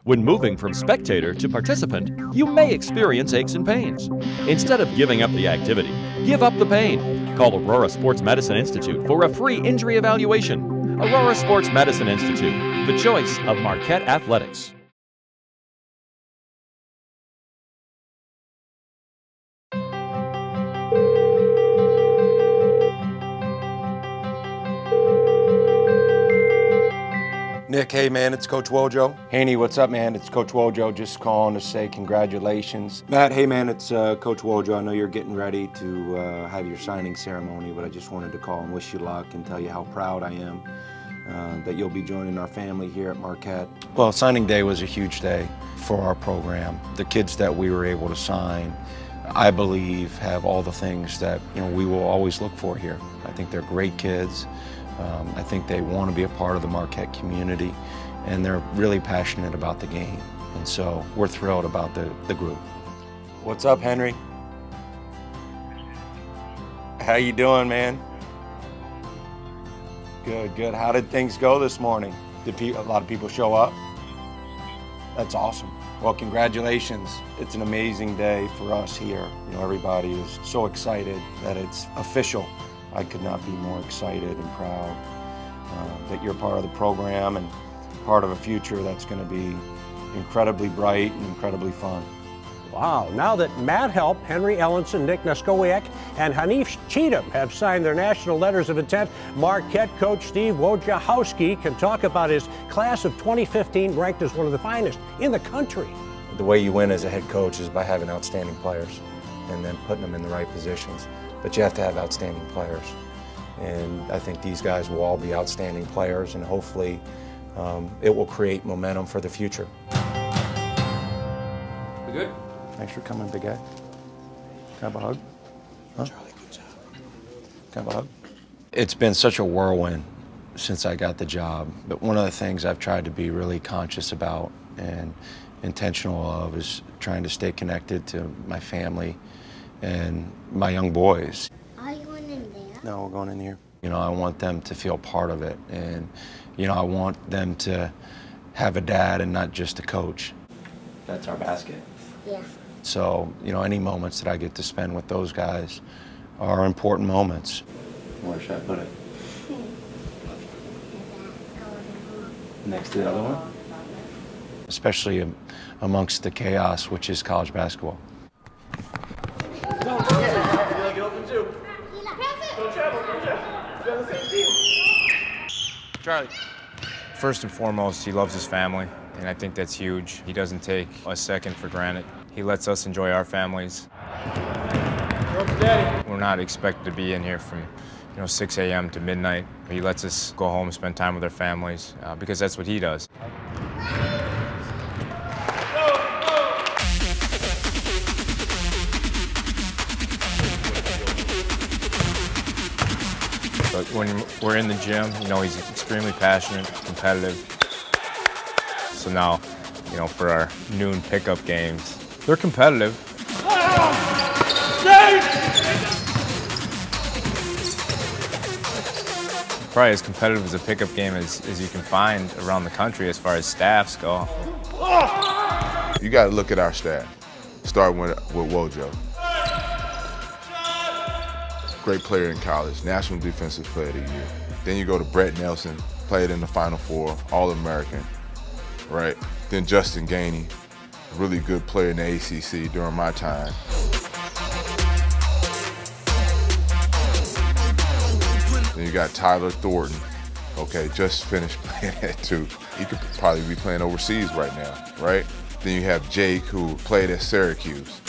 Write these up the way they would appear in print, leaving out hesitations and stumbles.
When moving from spectator to participant, you may experience aches and pains. Instead of giving up the activity, give up the pain. Call Aurora Sports Medicine Institute for a free injury evaluation. Aurora Sports Medicine Institute, the choice of Marquette athletics. Nick, hey man, it's Coach Wojo. Haney, what's up man? It's Coach Wojo, just calling to say congratulations. Matt, hey man, it's Coach Wojo. I know you're getting ready to have your signing ceremony, but I just wanted to call and wish you luck and tell you how proud I am that you'll be joining our family here at Marquette. Well, signing day was a huge day for our program. The kids that we were able to sign, I believe, have all the things that we will always look for here. I think they're great kids. I think they want to be a part of the Marquette community, and they're really passionate about the game. And so we're thrilled about the group. What's up, Henry? How you doing, man? Good, good. How did things go this morning? Did a lot of people show up? That's awesome. Well, congratulations. It's an amazing day for us here. Everybody is so excited that it's official. I could not be more excited and proud that you're part of the program and part of a future that's going to be incredibly bright and incredibly fun. Wow, now that Matt Help, Henry Ellenson, Nick Neskowiak, and Hanif Cheatham have signed their national letters of intent, Marquette coach Steve Wojciechowski can talk about his class of 2015 ranked as one of the finest in the country. The way you win as a head coach is by having outstanding players and then putting them in the right positions. But you have to have outstanding players. And I think these guys will all be outstanding players, and hopefully it will create momentum for the future. We good? Thanks for coming, big guy. Can I have a hug? Huh? Charlie, good job. Can I have a hug? It's been such a whirlwind since I got the job, but one of the things I've tried to be really conscious about and intentional of is trying to stay connected to my family and my young boys. Are you going in there? No, we're going in here. I want them to feel part of it, and I want them to have a dad and not just a coach. That's our basket. Yeah. So, any moments that I get to spend with those guys are important moments. Where should I put it? Next to the other one? Especially amongst the chaos, which is college basketball. Charlie. First and foremost, he loves his family, and I think that's huge. He doesn't take a second for granted. He lets us enjoy our families. We're not expected to be in here from 6 a.m. to midnight. He lets us go home and spend time with our families because that's what he does. But when we're in the gym, he's extremely passionate, competitive. So now, for our noon pickup games, they're competitive. Probably as competitive as a pickup game as you can find around the country as far as staffs go. You got to look at our staff, starting with Wojo. Great player in college, National Defensive Player of the Year. Then you go to Brett Nelson, played in the Final Four, All-American, right? Then Justin Gainey, really good player in the ACC during my time. Then you got Tyler Thornton, okay, just finished playing at Duke. He could probably be playing overseas right now, right? Then you have Jake, who played at Syracuse.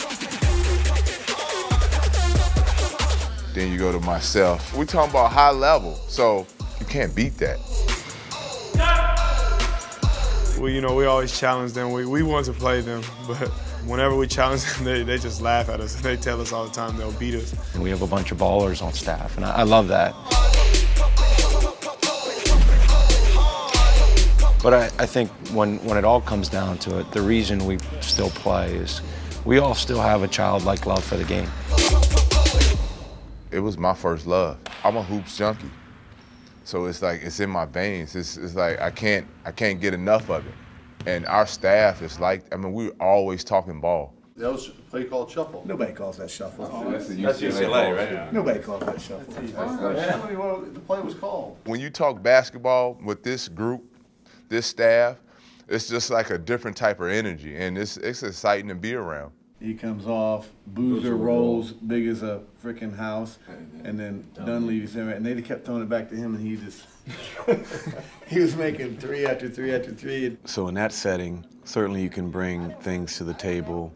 Then you go to myself. We're talking about high level, so you can't beat that. Well, we always challenge them. We want to play them, but whenever we challenge them, they just laugh at us. They tell us all the time they'll beat us. And we have a bunch of ballers on staff, and I love that. But I think when it all comes down to it, the reason we still play is we all still have a childlike love for the game. It was my first love. I'm a hoops junkie. So it's like, it's in my veins. It's like I can't get enough of it. And our staff is like, I mean, we're always talking ball. That was a play called shuffle. Nobody calls that shuffle. That's UCLA, right? Nobody calls that shuffle. Tell me what the play was called. When you talk basketball with this group, this staff, it's just like a different type of energy, and it's exciting to be around. He comes off, Boozer rolls big as a freaking house, and then Dunleavy's there, and they kept throwing it back to him, and he just he was making three after three after three. So in that setting, certainly you can bring things to the table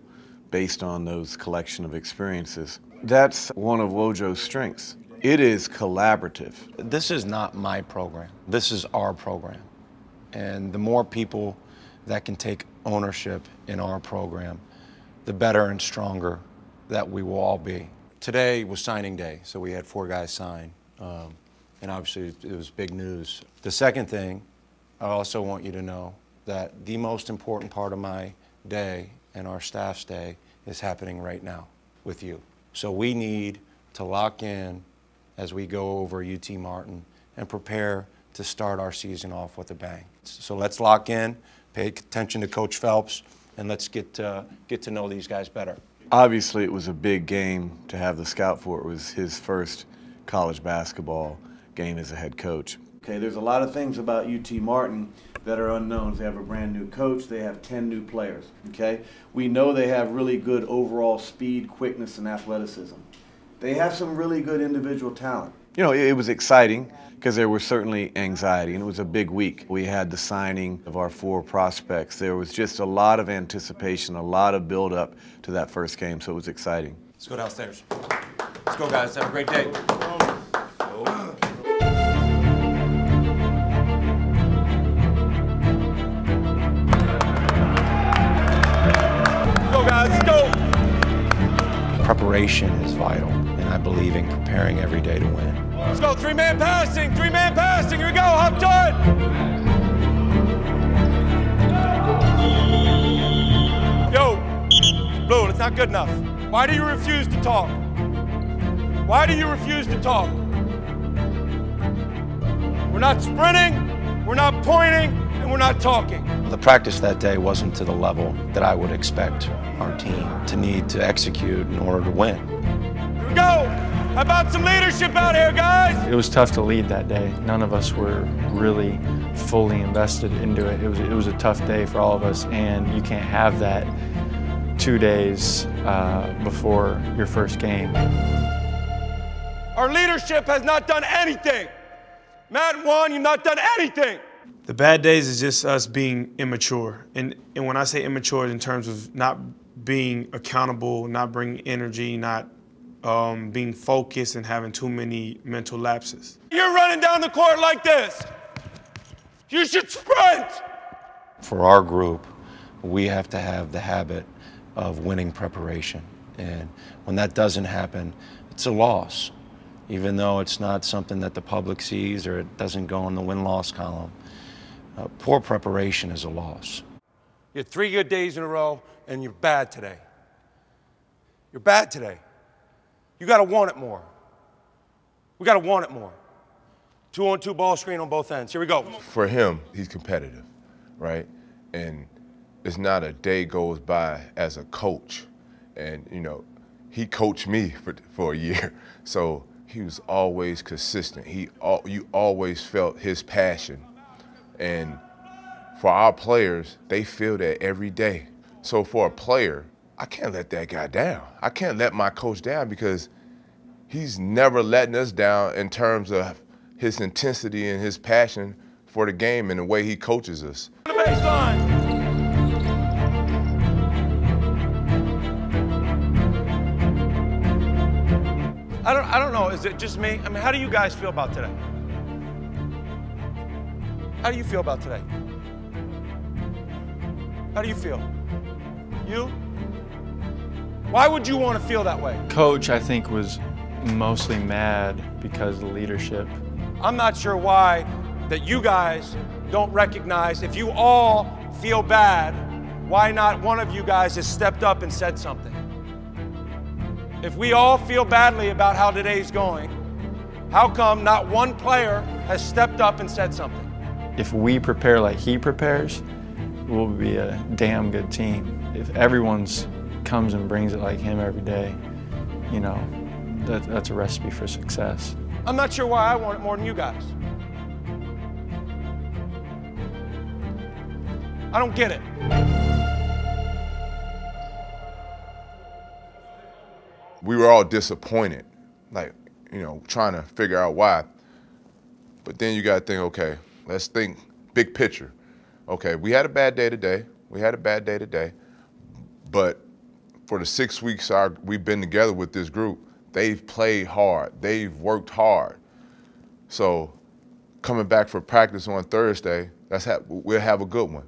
based on those collection of experiences. That's one of Wojo's strengths. It is collaborative. This is not my program. This is our program. And the more people that can take ownership in our program, the better and stronger that we will all be. Today was signing day, so we had 4 guys sign. And obviously it was big news. The second thing, I also want you to know that the most important part of my day and our staff's day is happening right now with you. So we need to lock in as we go over UT Martin and prepare to start our season off with a bang. So let's lock in, pay attention to Coach Phelps, and let's get to know these guys better. Obviously, it was a big game to have the scout for. It was his first college basketball game as a head coach. Okay, there's a lot of things about UT Martin that are unknowns. They have a brand new coach. They have 10 new players, okay? We know they have really good overall speed, quickness, and athleticism. They have some really good individual talent. You know, it was exciting because there was certainly anxiety, and it was a big week. We had the signing of our 4 prospects. There was just a lot of anticipation, a lot of build-up to that first game, so it was exciting. Let's go downstairs. Let's go, guys. Have a great day. Let's go. Preparation is vital, and I believe in preparing every day to win. Let's go, 3-man passing, 3-man passing, here we go, hop time. Yo, Blue, it's not good enough. Why do you refuse to talk? Why do you refuse to talk? We're not sprinting, we're not pointing, and we're not talking. The practice that day wasn't to the level that I would expect our team to need to execute in order to win. Here we go! How about some leadership out here, guys? It was tough to lead that day. None of us were really fully invested into it. It was a tough day for all of us, and you can't have that 2 days before your first game. Our leadership has not done anything. Matt and Juan, you've not done anything. The bad days is just us being immature. And when I say immature, in terms of not being accountable, not bringing energy, not being focused and having too many mental lapses. You're running down the court like this. You should sprint. For our group, we have to have the habit of winning preparation. And when that doesn't happen, it's a loss. Even though it's not something that the public sees or it doesn't go in the win-loss column. Poor preparation is a loss. You had 3 good days in a row, and you're bad today. You're bad today. You got to want it more. We got to want it more. 2-on-2 ball screen on both ends. Here we go. For him, he's competitive, right? And it's not a day goes by as a coach. And, you know, he coached me for a year. So he was always consistent. You always felt his passion. And for our players, they feel that every day. So for a player, I can't let that guy down. I can't let my coach down because he's never letting us down in terms of his intensity and his passion for the game and the way he coaches us. The baseline. I don't know, is it just me? I mean, how do you guys feel about today? How do you feel about today? How do you feel? You? Why would you want to feel that way? Coach, I think, was mostly mad because of the leadership. I'm not sure why that you guys don't recognize, if you all feel bad, why not one of you guys has stepped up and said something? If we all feel badly about how today's going, how come not one player has stepped up and said something? If we prepare like he prepares, we'll be a damn good team. If everyone's comes and brings it like him every day, you know, that's a recipe for success. I'm not sure why I want it more than you guys. I don't get it. We were all disappointed, like, you know, trying to figure out why. But then you got to think, okay, let's think big picture. Okay, we had a bad day today. But for the 6 weeks we've been together with this group, they've played hard. They've worked hard. So coming back for practice on Thursday, we'll have a good one.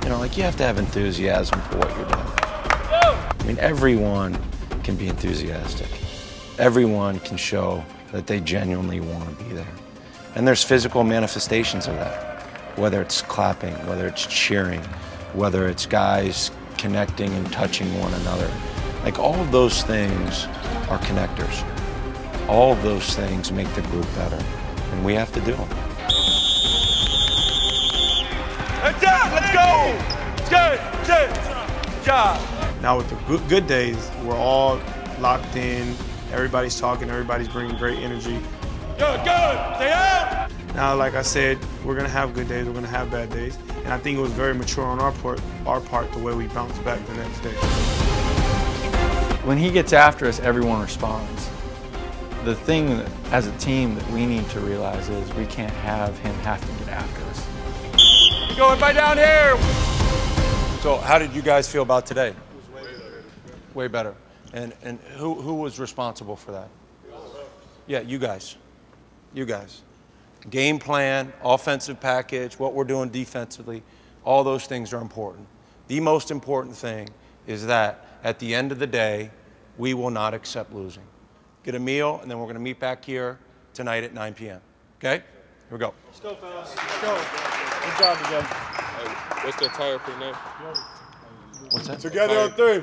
You know, like, you have to have enthusiasm for what you're doing. I mean, everyone can be enthusiastic. Everyone can show that they genuinely want to be there. And there's physical manifestations of that, whether it's clapping, whether it's cheering, whether it's guys connecting and touching one another. Like, all of those things are connectors. All of those things make the group better, and we have to do them. That's it! Let's go! Good job! Now with the good days, we're all locked in. Everybody's talking, everybody's bringing great energy. Good! Stay out! Now, like I said, we're gonna have good days, we're gonna have bad days. And I think it was very mature on our part the way we bounced back the next day. When he gets after us, everyone responds. The thing that, as a team, that we need to realize is we can't have him have to get after us. You're going by down here! So how did you guys feel about today? It was way better. And who was responsible for that? Yeah, you guys. You guys. Game plan, offensive package, what we're doing defensively, all those things are important. The most important thing is that at the end of the day, we will not accept losing. Get a meal, and then we're going to meet back here tonight at 9 p.m. Okay? Here we go. Let's go, fellas. Let's go. Good job, together. Hey, what's that tire for now? What's that? Together on three.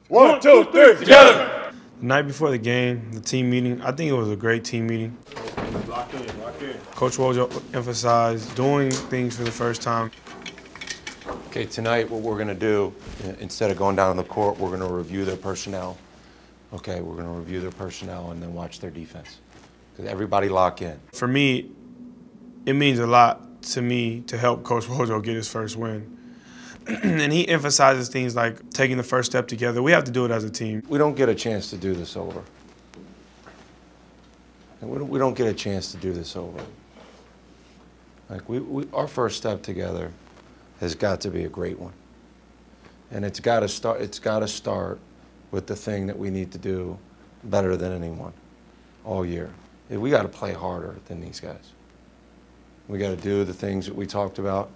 1, 2, 3, together. The night before the game, the team meeting, I think it was a great team meeting. Lock in. Coach Wojo emphasized doing things for the first time. Okay, tonight what we're going to do, instead of going down on the court, we're going to review their personnel. Okay, we're going to review their personnel and then watch their defense. Because everybody lock in. For me, it means a lot to me to help Coach Wojo get his first win. And he emphasizes things like taking the first step together. We have to do it as a team. We don't get a chance to do this over. We don't get a chance to do this over. Like, our first step together has got to be a great one. And it's got to start with the thing that we need to do better than anyone all year. We got to play harder than these guys. We got to do the things that we talked about,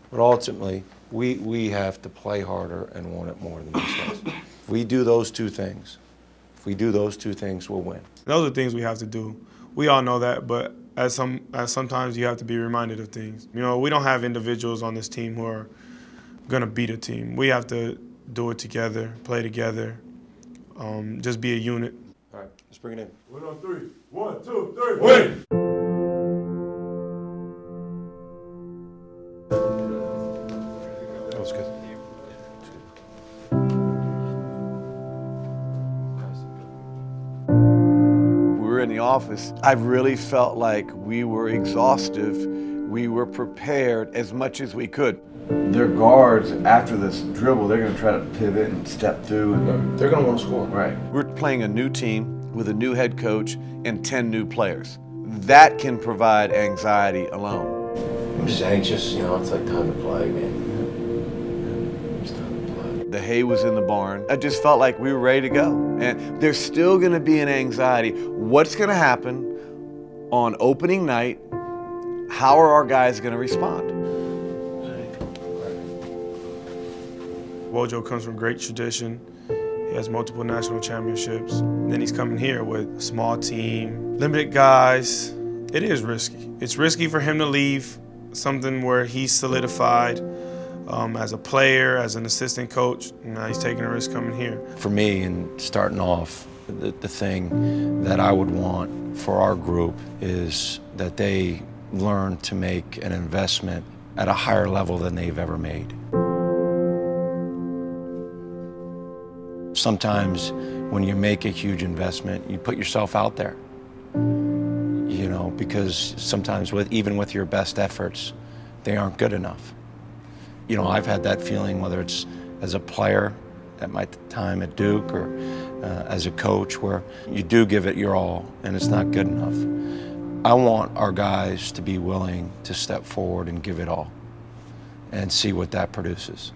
but ultimately we have to play harder and want it more than these guys. If we do those two things, we'll win. Those are things we have to do. We all know that, but sometimes you have to be reminded of things. You know, we don't have individuals on this team who are gonna beat a team. We have to do it together, play together, just be a unit. All right, let's bring it in. 1 on 3. 1, 2, 3, win! That was good. We were in the office. I really felt like we were exhaustive. We were prepared as much as we could. Their guards, after this dribble, they're going to try to pivot and step through. They're going to want to score. Right. We're playing a new team with a new head coach and 10 new players. That can provide anxiety alone. I'm just anxious, you know, it's like time to play, man. It's time to play. The hay was in the barn. I just felt like we were ready to go. And there's still going to be an anxiety. What's going to happen on opening night? How are our guys going to respond? Wojo comes from great tradition. He has multiple national championships. Then he's coming here with a small team, limited guys. It is risky. It's risky for him to leave something where he's solidified as a player, as an assistant coach. Now he's taking a risk coming here. For me, and starting off, The thing that I would want for our group is that they learn to make an investment at a higher level than they've ever made. Sometimes when you make a huge investment, you put yourself out there, you know, because sometimes even with your best efforts, they aren't good enough. You know, I've had that feeling, whether it's as a player at my time at Duke or as a coach, where you do give it your all and it's not good enough. I want our guys to be willing to step forward and give it all and see what that produces.